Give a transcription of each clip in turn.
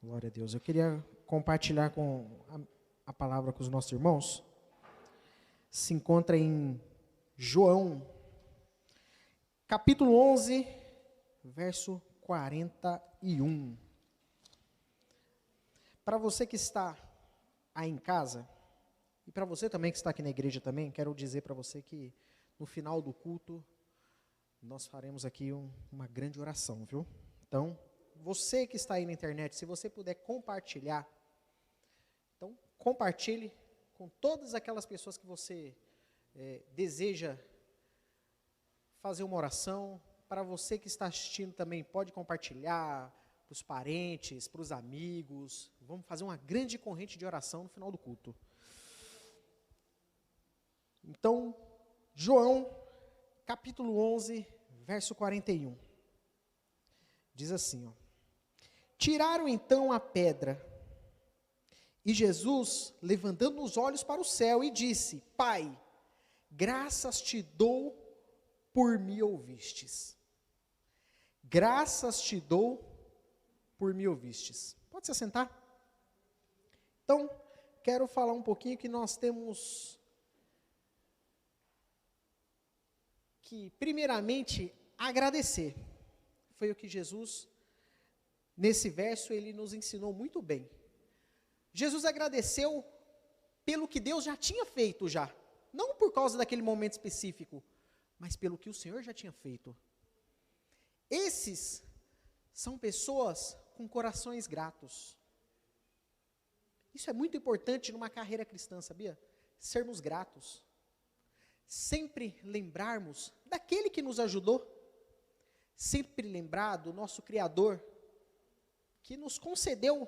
Glória a Deus. Eu queria compartilhar com a palavra com os nossos irmãos. Se encontra em João, capítulo 11, verso 41. Para você que está aí em casa, e para você também que está aqui na igreja também, quero dizer para você que no final do culto, nós faremos aqui uma grande oração, viu? Então, você que está aí na internet, se você puder compartilhar, então compartilhe com todas aquelas pessoas que você deseja fazer uma oração. Para você que está assistindo também, pode compartilhar para os parentes, para os amigos. Vamos fazer uma grande corrente de oração no final do culto. Então, João, capítulo 11, verso 41. Diz assim, ó. Tiraram então a pedra, e Jesus, levantando os olhos para o céu, e disse: Pai, graças te dou por me ouvistes. Graças te dou por me ouvistes. Pode se assentar? Então, quero falar um pouquinho que nós temos que, primeiramente, agradecer. Foi o que Jesus, nesse verso, ele nos ensinou muito bem. Jesus agradeceu pelo que Deus já tinha feito já. Não por causa daquele momento específico, mas pelo que o Senhor já tinha feito. Esses são pessoas com corações gratos. Isso é muito importante numa carreira cristã, sabia? Sermos gratos. Sempre lembrarmos daquele que nos ajudou. Sempre lembrar do nosso Criador, que nos concedeu.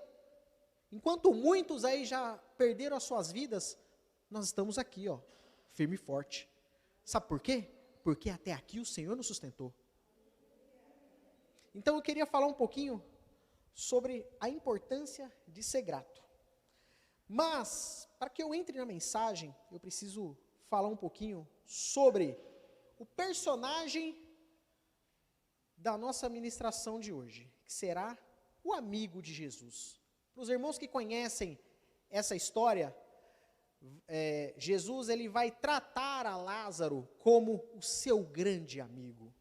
Enquanto muitos aí já perderam as suas vidas, nós estamos aqui, ó, firme e forte. Sabe por quê? Porque até aqui o Senhor nos sustentou. Então eu queria falar um pouquinho sobre a importância de ser grato. Mas, para que eu entre na mensagem, eu preciso falar um pouquinho sobre o personagem da nossa ministração de hoje, que será o amigo de Jesus. Para os irmãos que conhecem essa história, Jesus ele vai tratar a Lázaro como o seu grande amigo.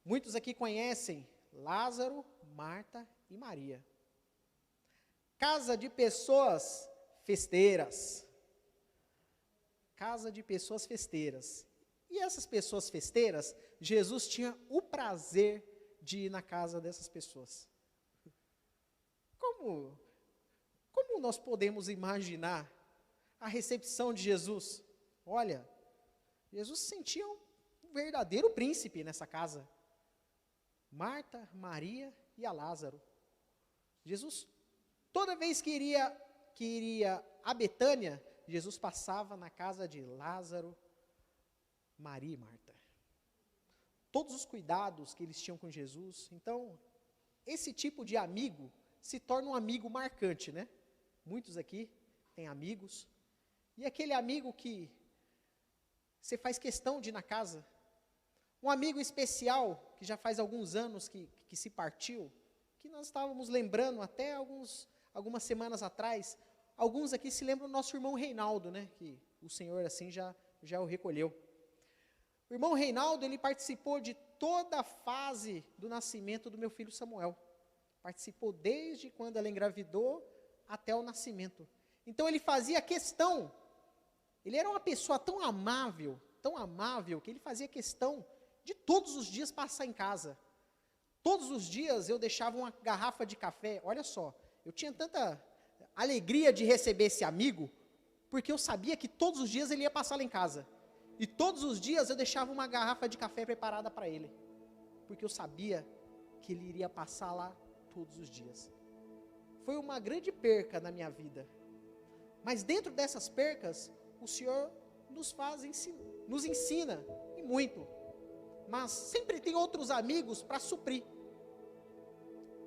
Muitos aqui conhecem Lázaro, Marta e Maria. Casa de pessoas festeiras. Casa de pessoas festeiras. E essas pessoas festeiras, Jesus tinha o prazer de ir na casa dessas pessoas. Como nós podemos imaginar a recepção de Jesus? Olha, Jesus se sentia um verdadeiro príncipe nessa casa. Marta, Maria e a Lázaro. Jesus, toda vez que iria a Betânia, Jesus passava na casa de Lázaro, Maria e Marta. Todos os cuidados que eles tinham com Jesus. Então, esse tipo de amigo se torna um amigo marcante, né? Muitos aqui têm amigos. E aquele amigo que você faz questão de ir na casa. Um amigo especial, que já faz alguns anos que se partiu, que nós estávamos lembrando até algumas semanas atrás. Alguns aqui se lembram do nosso irmão Reinaldo, né? Que o Senhor assim já o recolheu. O irmão Reinaldo, ele participou de toda a fase do nascimento do meu filho Samuel. Participou desde quando ela engravidou até o nascimento. Então ele fazia questão, ele era uma pessoa tão amável, que ele fazia questão de todos os dias passar em casa. Todos os dias eu deixava uma garrafa de café. Olha só, eu tinha tanta alegria de receber esse amigo, porque eu sabia que todos os dias ele ia passar lá em casa. E todos os dias eu deixava uma garrafa de café preparada para ele, porque eu sabia que ele iria passar lá todos os dias. Foi uma grande perca na minha vida. Mas dentro dessas percas, o Senhor nos ensina, e muito. Mas sempre tem outros amigos para suprir.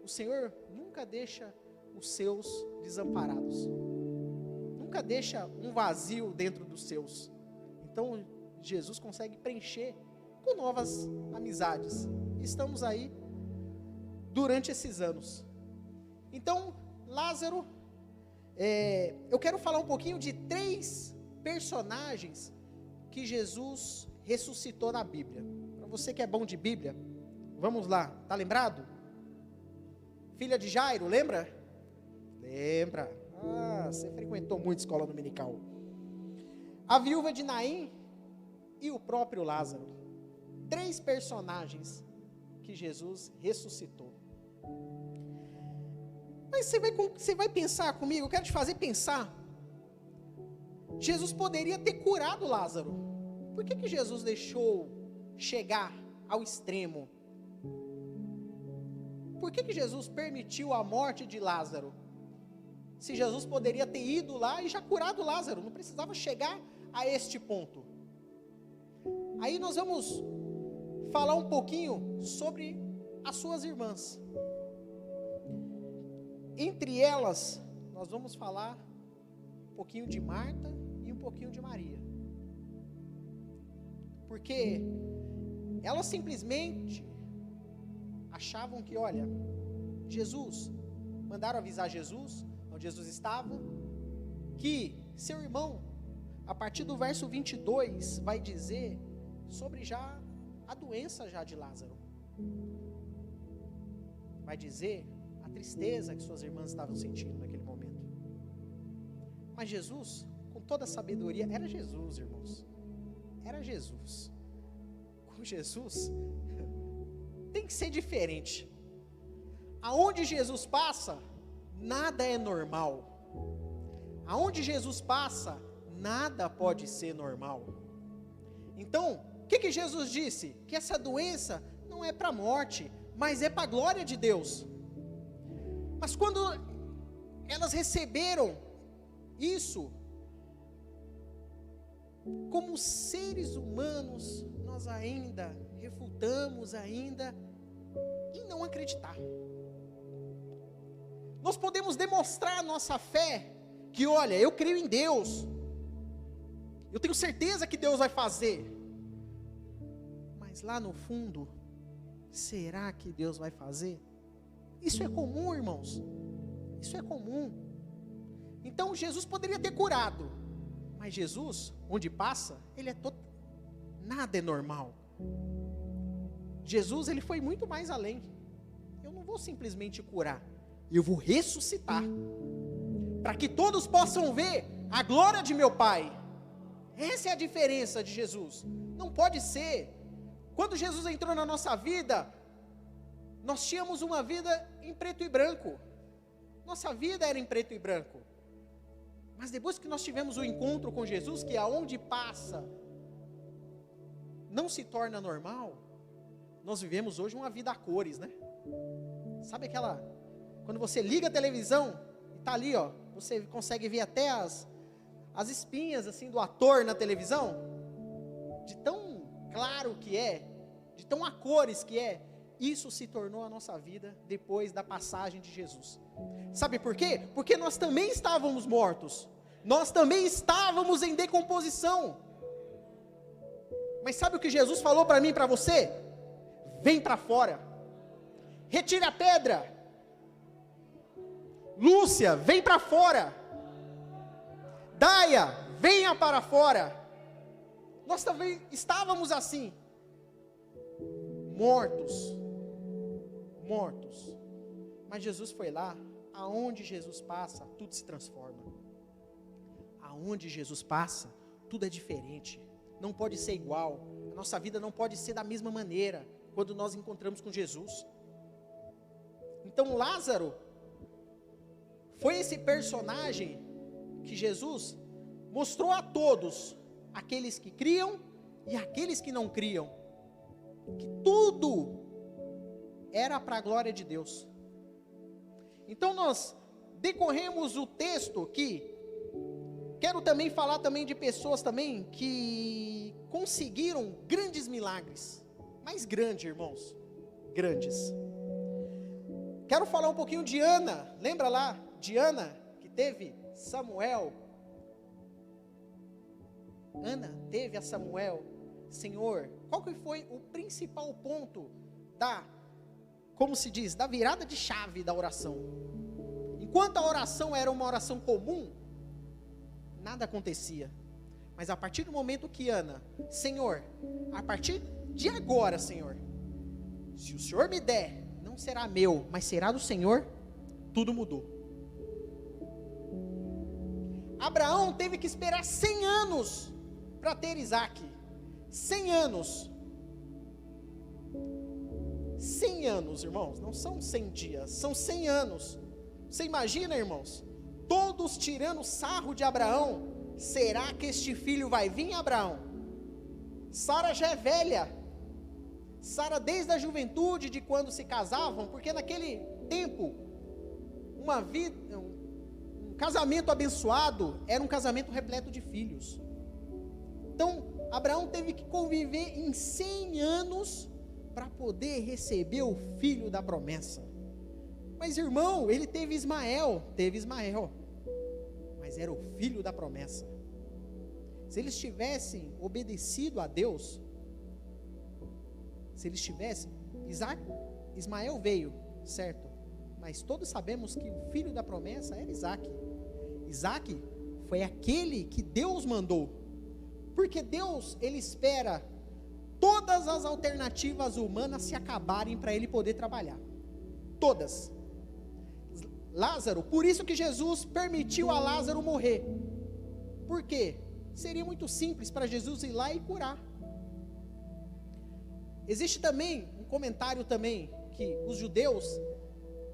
O Senhor nunca deixa os seus desamparados. Nunca deixa um vazio dentro dos seus. Então, Jesus consegue preencher com novas amizades. Estamos aí durante esses anos. Então, Lázaro, eu quero falar um pouquinho de 3 personagens que Jesus ressuscitou na Bíblia. Para você que é bom de Bíblia, vamos lá, tá lembrado? Filha de Jairo, lembra? Lembra? Você frequentou muito escola dominical. A viúva de Naim e o próprio Lázaro. 3 personagens que Jesus ressuscitou. Mas você vai pensar comigo, eu quero te fazer pensar. Jesus poderia ter curado Lázaro. Por que Jesus deixou chegar ao extremo? Por que Jesus permitiu a morte de Lázaro? Se Jesus poderia ter ido lá e já curado Lázaro, não precisava chegar a este ponto. Aí nós vamos falar um pouquinho sobre as suas irmãs. Entre elas, nós vamos falar um pouquinho de Marta e um pouquinho de Maria. Porque elas simplesmente achavam que, olha, Jesus, mandaram avisar Jesus, onde Jesus estava, que seu irmão, a partir do verso 22, vai dizer sobre já a doença já de Lázaro. Vai dizer a tristeza que suas irmãs estavam sentindo naquele momento. Mas Jesus, com toda a sabedoria, era Jesus, irmãos. Era Jesus. Com Jesus, tem que ser diferente. Aonde Jesus passa, nada é normal. Aonde Jesus passa, nada pode ser normal. Então, o que Jesus disse? Que essa doença não é para a morte, mas é para a glória de Deus. Mas quando elas receberam isso, como seres humanos, nós ainda refutamos ainda em não acreditar. Nós podemos demonstrar a nossa fé, que olha, eu creio em Deus, eu tenho certeza que Deus vai fazer, mas lá no fundo, será que Deus vai fazer? Isso é comum, irmãos, isso é comum. Então Jesus poderia ter curado, mas Jesus, onde passa, ele é nada é normal. Jesus, ele foi muito mais além. Eu não vou simplesmente curar, eu vou ressuscitar, para que todos possam ver a glória de meu Pai. Essa é a diferença de Jesus. Não pode ser. Quando Jesus entrou na nossa vida, nós tínhamos uma vida em preto e branco. Nossa vida era em preto e branco. Mas depois que nós tivemos o encontro com Jesus, que aonde passa não se torna normal, nós vivemos hoje uma vida a cores, né? Sabe aquela, quando você liga a televisão, e está ali, ó, você consegue ver até as espinhas assim do ator na televisão, de tão claro que é, de tão a cores que é. Isso se tornou a nossa vida depois da passagem de Jesus. Sabe por quê? Porque nós também estávamos mortos, nós também estávamos em decomposição. Mas sabe o que Jesus falou para mim e para você? Vem para fora, retire a pedra. Lúcia, vem para fora. Daia, venha para fora. Nós também estávamos assim, mortos. Mas Jesus foi lá. Aonde Jesus passa, tudo se transforma. Aonde Jesus passa, tudo é diferente. Não pode ser igual. A nossa vida não pode ser da mesma maneira quando nós encontramos com Jesus. Então Lázaro foi esse personagem que Jesus mostrou a todos, aqueles que criam e aqueles que não criam, que tudo era para a glória de Deus. Então nós decorremos o texto que quero também falar também de pessoas também que conseguiram grandes milagres, mas grandes, irmãos, grandes. Quero falar um pouquinho de Ana. Lembra lá de Ana que teve Samuel? Ana teve a Samuel. Senhor, qual que foi o principal ponto da, como se diz, da virada de chave da oração? Enquanto a oração era uma oração comum, nada acontecia. Mas a partir do momento que Ana, Senhor, a partir de agora, Senhor, se o Senhor me der, não será meu, mas será do Senhor, tudo mudou. Abraão teve que esperar 100 anos para ter Isaac. 100 anos. 100 anos, irmãos, não são 100 dias, são 100 anos. Você imagina, irmãos, todos tirando sarro de Abraão. Será que este filho vai vir, Abraão? Sara já é velha. Sara desde a juventude, de quando se casavam, porque naquele tempo, um casamento abençoado era um casamento repleto de filhos. Então, Abraão teve que conviver em 100 anos para poder receber o filho da promessa. Mas, irmão, ele teve Ismael, mas era o filho da promessa. Se eles tivessem obedecido a Deus, Ismael veio, certo? Mas todos sabemos que o filho da promessa era Isaac. Isaac foi aquele que Deus mandou. Porque Deus, ele espera todas as alternativas humanas se acabarem para ele poder trabalhar. Todas. Lázaro, por isso que Jesus permitiu a Lázaro morrer. Por quê? Seria muito simples para Jesus ir lá e curar. Existe também um comentário também, que os judeus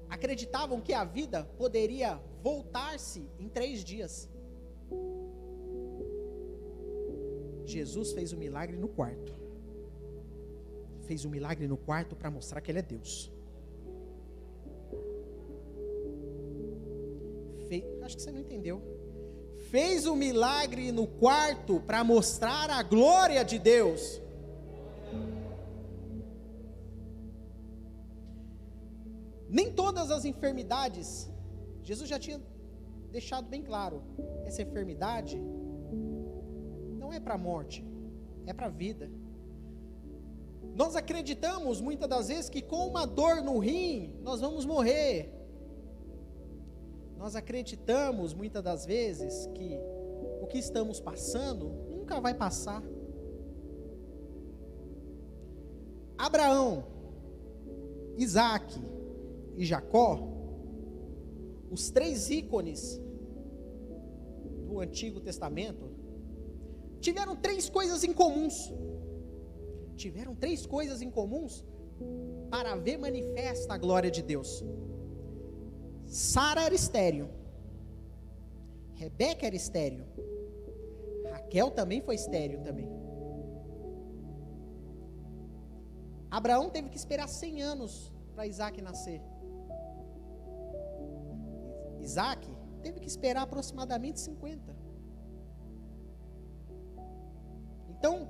acreditavam que a vida poderia voltar-se em 3 dias. Jesus fez um milagre no quarto. Fez um milagre no quarto para mostrar que ele é Deus. Acho que você não entendeu. Fez um milagre no quarto para mostrar a glória de Deus. Nem todas as enfermidades, Jesus já tinha deixado bem claro, essa enfermidade não é para a morte, é para a vida. Nós acreditamos muitas das vezes que com uma dor no rim nós vamos morrer. Nós acreditamos muitas das vezes que o que estamos passando nunca vai passar. Abraão, Isaac e Jacó, os 3 ícones do Antigo Testamento, tiveram 3 coisas em comuns. Tiveram 3 coisas em comuns para ver manifesta a glória de Deus. Sara era estéril, Rebeca era estéril, Raquel também foi estéril também. Abraão teve que esperar 100 anos para Isaac nascer. Isaac teve que esperar aproximadamente 50. Então,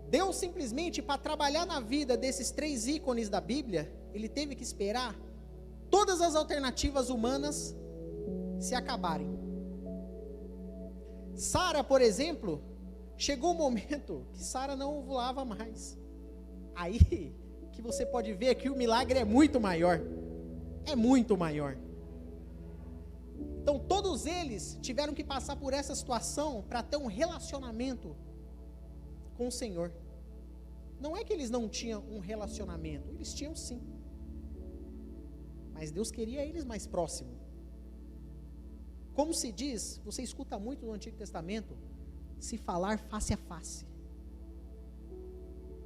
Deus simplesmente, para trabalhar na vida desses 3 ícones da Bíblia, ele teve que esperar todas as alternativas humanas se acabarem. Sara, por exemplo, chegou um momento que Sara não ovulava mais. Aí que você pode ver que o milagre é muito maior. É muito maior. Então todos eles tiveram que passar por essa situação para ter um relacionamento com o Senhor. Não é que eles não tinham um relacionamento, eles tinham sim. Mas Deus queria eles mais próximo. Como se diz, você escuta muito no Antigo Testamento, se falar face a face.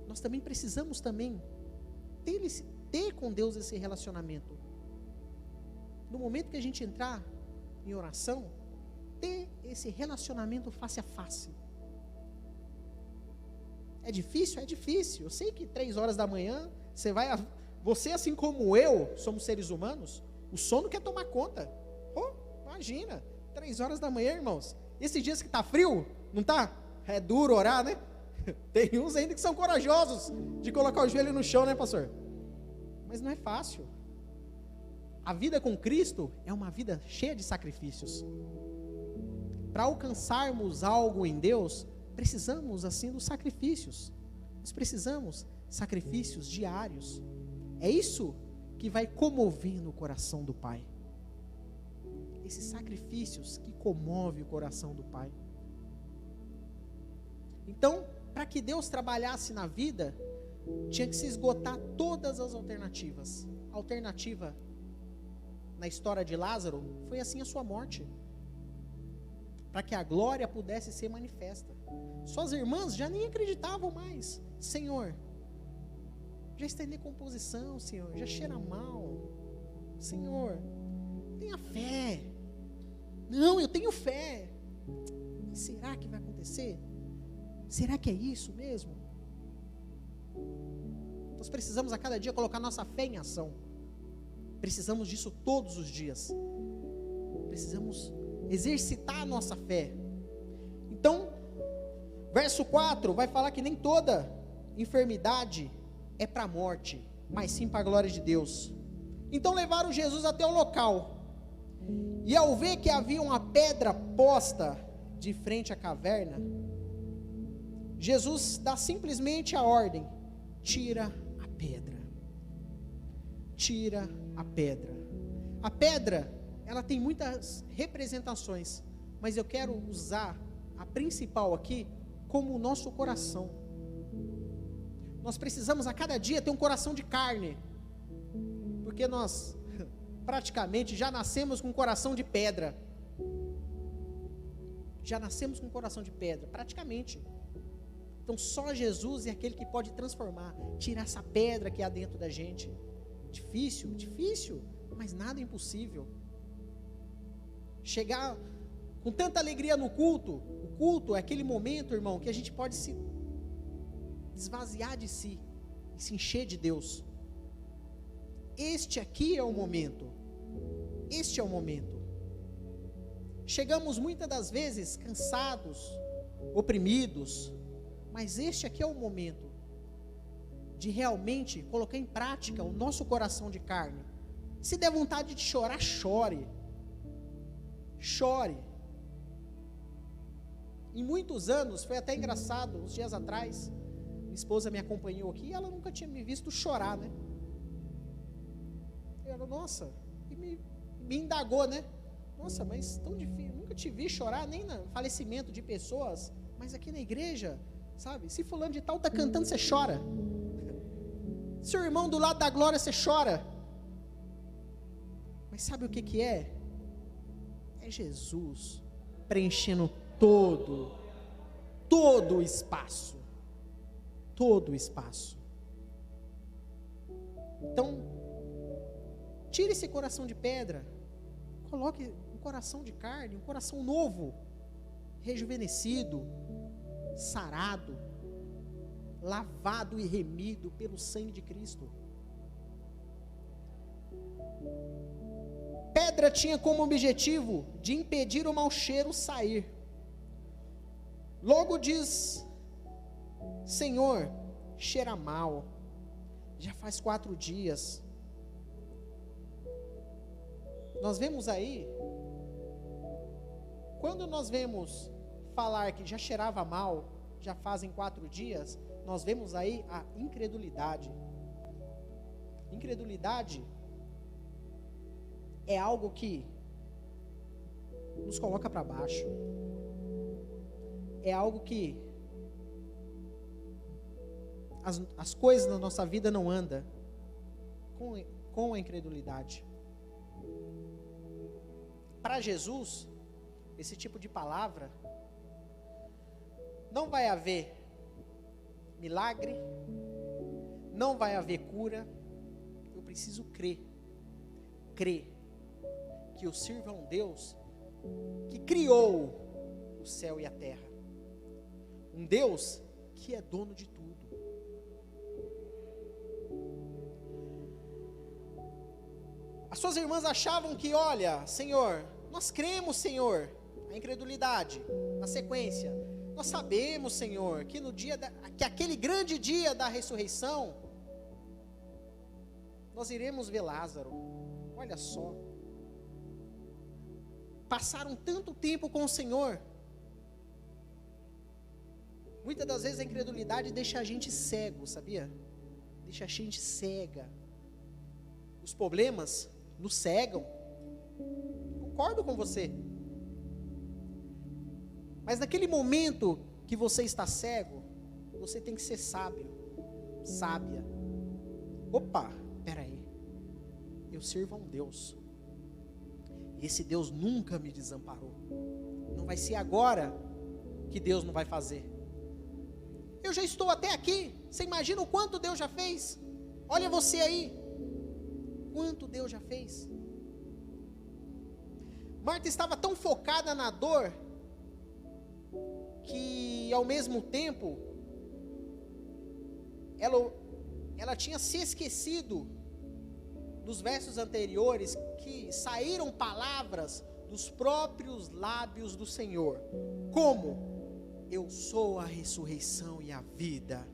Nós também precisamos também ter com Deus esse relacionamento. No momento que a gente entrar em oração, ter esse relacionamento face a face. É difícil? É difícil. Eu sei que 3 horas da manhã, você assim como eu, somos seres humanos, o sono quer tomar conta. Imagina, 3 horas da manhã, irmãos. Esses dias que está frio, não está? É duro orar, né? Tem uns ainda que são corajosos de colocar o joelho no chão, né, pastor? Mas não é fácil. A vida com Cristo é uma vida cheia de sacrifícios. Para alcançarmos algo em Deus, precisamos assim dos sacrifícios. Nós precisamos sacrifícios diários. É isso que vai comover no coração do Pai. esses sacrifícios que comovem o coração do Pai. Então, para que Deus trabalhasse na vida, tinha que se esgotar todas as alternativas. A alternativa na história de Lázaro foi assim a sua morte, para que a glória pudesse ser manifesta. Suas irmãs já nem acreditavam mais. Senhor, já está em decomposição, Senhor, já cheira mal. Senhor, tenha fé. Não, eu tenho fé. Mas será que vai acontecer? Será que é isso mesmo? Nós precisamos a cada dia colocar nossa fé em ação. Precisamos disso todos os dias. Precisamos exercitar a nossa fé. Então, verso 4 vai falar que nem toda enfermidade é para a morte, mas sim para a glória de Deus. Então levaram Jesus até o local, e ao ver que havia uma pedra posta de frente à caverna, Jesus dá simplesmente a ordem: tira a pedra. Tira a pedra. A pedra, ela tem muitas representações, mas eu quero usar a principal aqui como o nosso coração. Nós precisamos a cada dia ter um coração de carne, porque nós praticamente já nascemos com um coração de pedra. Já nascemos com um coração de pedra, praticamente. Então só Jesus é aquele que pode transformar, tirar essa pedra que há dentro da gente. Difícil, mas nada é impossível. Chegar com tanta alegria no culto. O culto é aquele momento, irmão, que a gente pode se esvaziar de si e se encher de Deus. Este aqui é o momento. Este é o momento. Chegamos muitas das vezes cansados, oprimidos, mas este aqui é o momento de realmente colocar em prática o nosso coração de carne. Se der vontade de chorar, chore. Chore. Em muitos anos, foi até engraçado, uns dias atrás, minha esposa me acompanhou aqui e ela nunca tinha me visto chorar, né? Ela, nossa, e me indagou, né? Nossa, mas tão difícil, nunca te vi chorar, nem no falecimento de pessoas, mas aqui na igreja, sabe? Se fulano de tal está cantando, você chora. Seu irmão do lado da glória, você chora. Mas sabe o que é? É Jesus preenchendo todo o espaço. Todo o espaço. Então, tire esse coração de pedra, coloque um coração de carne, um coração novo, rejuvenescido, sarado, lavado e remido pelo sangue de Cristo. Pedra tinha como objetivo de impedir o mau cheiro sair. Logo diz: Senhor, cheira mal, já faz 4 dias. Nós vemos aí, quando nós vemos falar que já cheirava mal, já fazem 4 dias, nós vemos aí a incredulidade. Incredulidade é algo que nos coloca para baixo. É algo que as coisas na nossa vida não andam com a incredulidade. Para Jesus, esse tipo de palavra, não vai haver milagre, não vai haver cura. Eu preciso crer que eu sirvo a um Deus que criou o céu e a terra, um Deus que é dono de tudo. As suas irmãs achavam que, olha, Senhor, nós cremos, Senhor, a incredulidade, na sequência, nós sabemos, Senhor, que que aquele grande dia da ressurreição, nós iremos ver Lázaro. Olha só, passaram tanto tempo com o Senhor. Muitas das vezes a incredulidade deixa a gente cego, sabia? Deixa a gente cega. Os problemas nos cegam. concordo com você. Mas naquele momento que você está cego, você tem que ser sábio, sábia. Opa, peraí, eu sirvo a um Deus. Esse Deus nunca me desamparou. Não vai ser agora que Deus não vai fazer. Eu já estou até aqui. Você imagina o quanto Deus já fez? Olha você aí. Quanto Deus já fez? Marta estava tão focada na dor, que ao mesmo tempo, ela tinha se esquecido dos versos anteriores, que saíram palavras dos próprios lábios do Senhor. Como? Eu sou a ressurreição e a vida.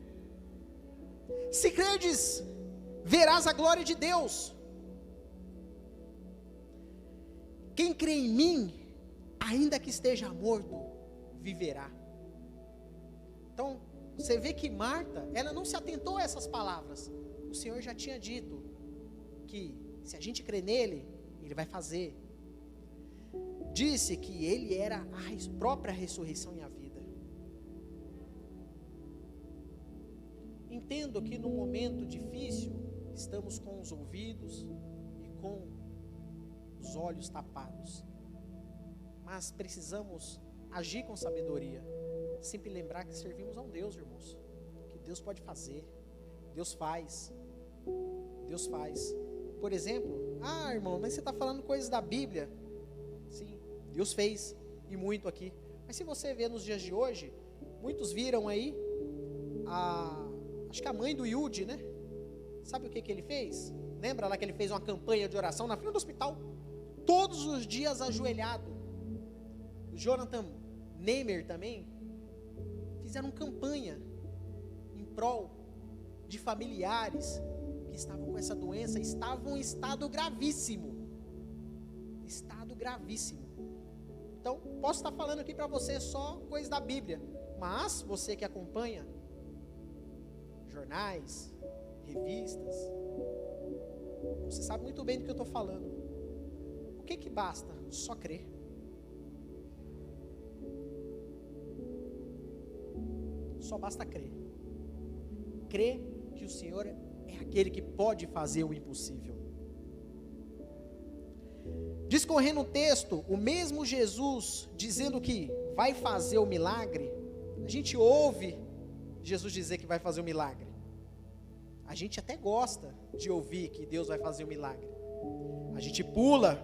Se credes, verás a glória de Deus. Quem crê em mim, ainda que esteja morto, viverá. Então, você vê que Marta, ela não se atentou a essas palavras. O Senhor já tinha dito que se a gente crê nele, ele vai fazer. Disse que ele era a própria ressurreição e a vida. Entendo que no momento difícil, estamos com os ouvidos e com os olhos tapados. Mas precisamos agir com sabedoria. Sempre lembrar que servimos a um Deus, irmãos. Que Deus pode fazer. Deus faz. Deus faz. Por exemplo, irmão, mas você está falando coisas da Bíblia. Sim, Deus fez. E muito aqui. Mas se você vê nos dias de hoje, muitos viram aí acho que a mãe do Yudi, né? Sabe o que ele fez? Lembra lá que ele fez uma campanha de oração na frente do hospital? Todos os dias ajoelhado. O Jonathan Neymer também fizeram campanha em prol de familiares que estavam com essa doença, estavam em estado gravíssimo. Estado gravíssimo. Então, posso estar falando aqui para você só coisas da Bíblia, mas você que acompanha jornais, revistas, você sabe muito bem do que eu estou falando. O que basta? Só crer. Só basta crer. Crer que o Senhor é aquele que pode fazer o impossível. Discorrendo o texto, o mesmo Jesus dizendo que vai fazer o milagre, a gente ouve Jesus dizer que vai fazer o milagre. A gente até gosta de ouvir que Deus vai fazer o milagre. A gente pula,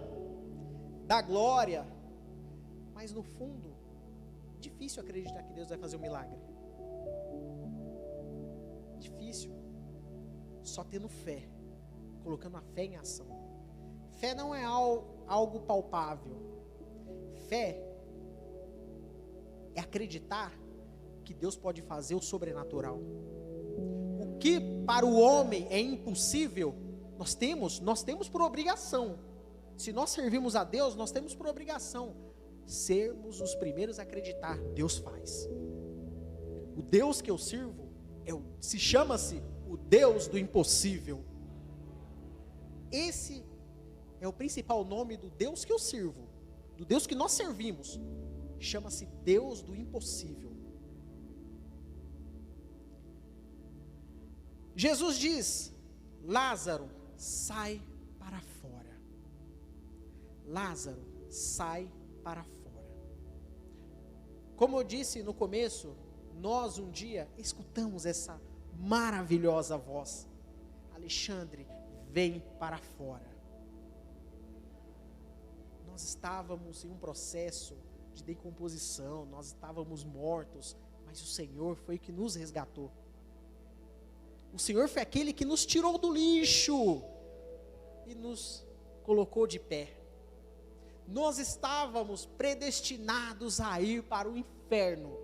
dá glória, mas no fundo, difícil acreditar que Deus vai fazer o milagre. Difícil. Só tendo fé, colocando a fé em ação. Fé não é algo palpável. Fé é acreditar que Deus pode fazer o sobrenatural. O que para o homem é impossível, nós temos por obrigação. Se nós servimos a Deus, nós temos por obrigação sermos os primeiros a acreditar, Deus faz. O Deus que eu sirvo chama-se o Deus do impossível. Esse é o principal nome do Deus que eu sirvo, do Deus que nós servimos. Chama-se Deus do impossível. Jesus diz: Lázaro, sai para fora. Lázaro, sai para fora. Como eu disse no começo, nós um dia escutamos essa maravilhosa voz: Alexandre, vem para fora. Nós estávamos em um processo de decomposição, nós estávamos mortos, mas o Senhor foi que nos resgatou. O Senhor foi aquele que nos tirou do lixo e nos colocou de pé. Nós estávamos predestinados a ir para o inferno,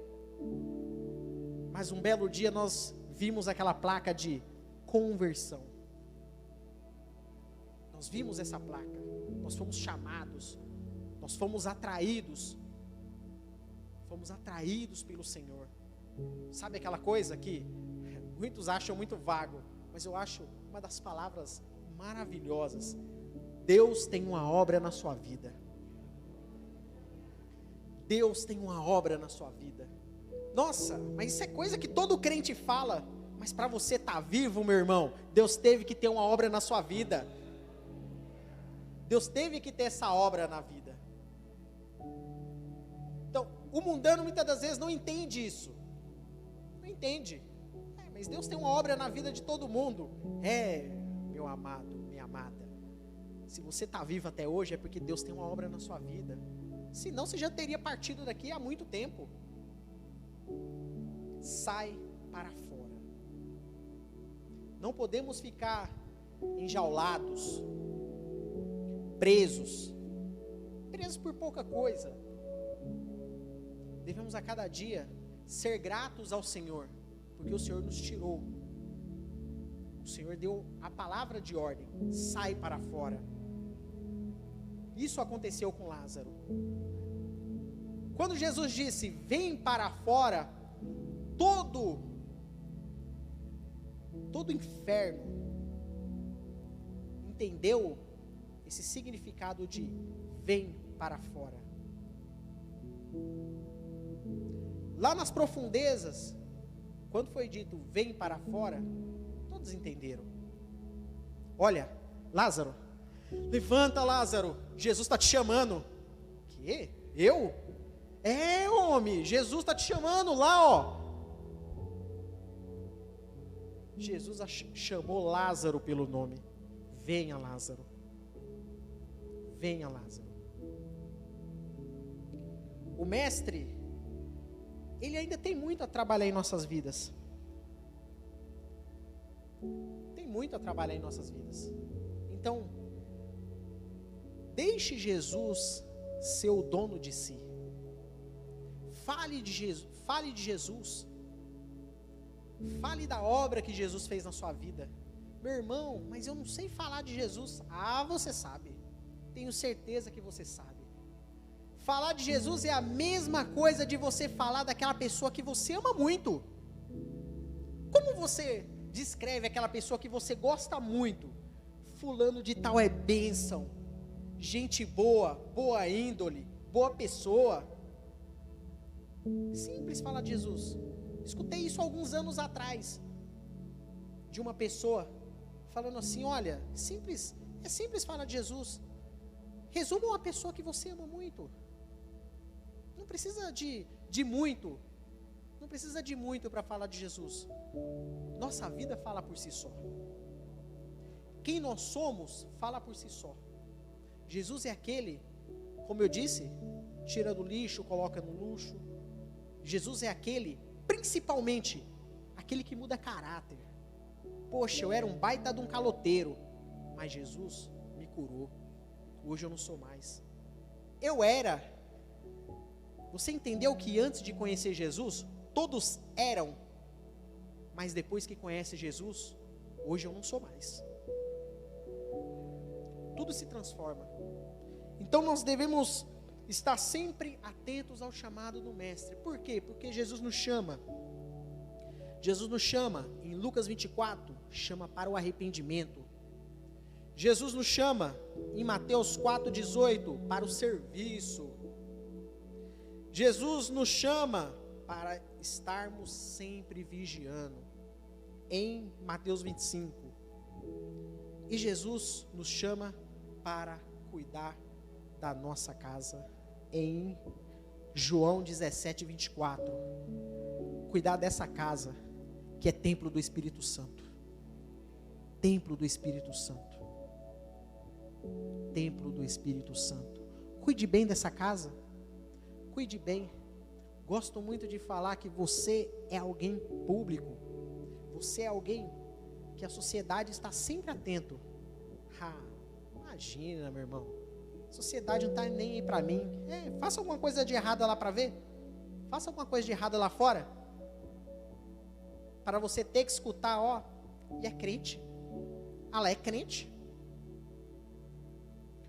mas um belo dia nós vimos aquela placa de conversão. Nós vimos essa placa, nós fomos chamados, nós fomos atraídos pelo Senhor. Sabe aquela coisa que muitos acham muito vago, mas eu acho uma das palavras maravilhosas: Deus tem uma obra na sua vida. Deus tem uma obra na sua vida. Nossa, mas isso é coisa que todo crente fala. Mas para você estar vivo, meu irmão, Deus teve que ter uma obra na sua vida. Deus teve que ter essa obra na vida. Então, o mundano muitas das vezes não entende isso. Não entende. Mas Deus tem uma obra na vida de todo mundo. Meu amado, minha amada. Se você está vivo até hoje, é porque Deus tem uma obra na sua vida. Senão você já teria partido daqui há muito tempo. Sai para fora. Não podemos ficar enjaulados, presos por pouca coisa. Devemos a cada dia ser gratos ao Senhor, porque o Senhor nos tirou. O Senhor deu a palavra de ordem: sai para fora. Isso aconteceu com Lázaro. Quando Jesus disse: vem para fora, todo inferno entendeu esse significado de vem para fora. Lá nas profundezas, quando foi dito vem para fora, todos entenderam. Olha, Lázaro, levanta, Lázaro, Jesus está te chamando. Que? Eu? Homem, Jesus está te chamando lá, ó. Jesus chamou Lázaro pelo nome. Venha, Lázaro. Venha, Lázaro. O mestre, ele ainda tem muito a trabalhar em nossas vidas. Tem muito a trabalhar em nossas vidas. Então, deixe Jesus ser o dono de si. Fale de Jesus. Fale de Jesus. Fale da obra que Jesus fez na sua vida. Meu irmão, mas eu não sei falar de Jesus. Você sabe. Tenho certeza que você sabe. Falar de Jesus é a mesma coisa de você falar daquela pessoa que você ama muito. Como você descreve aquela pessoa que você gosta muito? Fulano de tal é bênção, gente boa, boa índole, boa pessoa. Simples falar de Jesus. Escutei isso alguns anos atrás, de uma pessoa falando assim: olha, é simples falar de Jesus. Resuma uma pessoa que você ama muito. Não precisa de muito. Não precisa de muito para falar de Jesus. Nossa vida fala por si só. Quem nós somos fala por si só. Jesus é aquele, como eu disse, tira do lixo, coloca no luxo. Jesus é aquele, principalmente, aquele que muda caráter. Poxa, eu era um baita de um caloteiro, mas Jesus me curou. Hoje eu não sou mais. Você entendeu que antes de conhecer Jesus, todos eram, mas depois que conhece Jesus, hoje eu não sou mais. Tudo se transforma. Então nós devemos estar sempre atentos ao chamado do Mestre. Por quê? Porque Jesus nos chama. Jesus nos chama, em Lucas 24, chama para o arrependimento. Jesus nos chama, em Mateus 4,18, para o serviço. Jesus nos chama para estarmos sempre vigiando, em Mateus 25. E Jesus nos chama para cuidar da nossa casa, em João 17:24. Cuidar dessa casa, que é templo do Espírito Santo. Templo do Espírito Santo. Templo do Espírito Santo. Cuide bem dessa casa. Cuide bem. Gosto muito de falar que você é alguém público. Você é alguém que a sociedade está sempre atento. Imagina, meu irmão. A sociedade não está nem aí para mim. Faça alguma coisa de errada lá para ver. Faça alguma coisa de errada lá fora. Para você ter que escutar, e é crente. Ela é crente.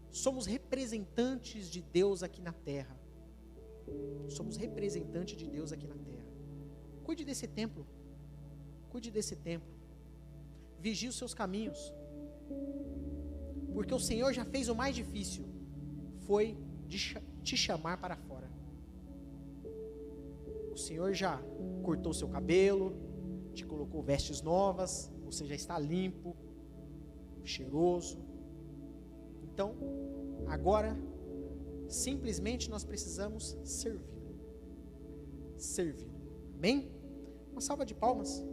Somos representantes de Deus aqui na terra. Somos representantes de Deus aqui na terra. Cuide desse templo. Cuide desse templo. Vigie os seus caminhos. Porque o Senhor já fez o mais difícil. Foi de te chamar para fora. o Senhor já cortou seu cabelo, te colocou vestes novas, você já está limpo, cheiroso. Então, agora, simplesmente nós precisamos servir. Servir. Amém? Uma salva de palmas.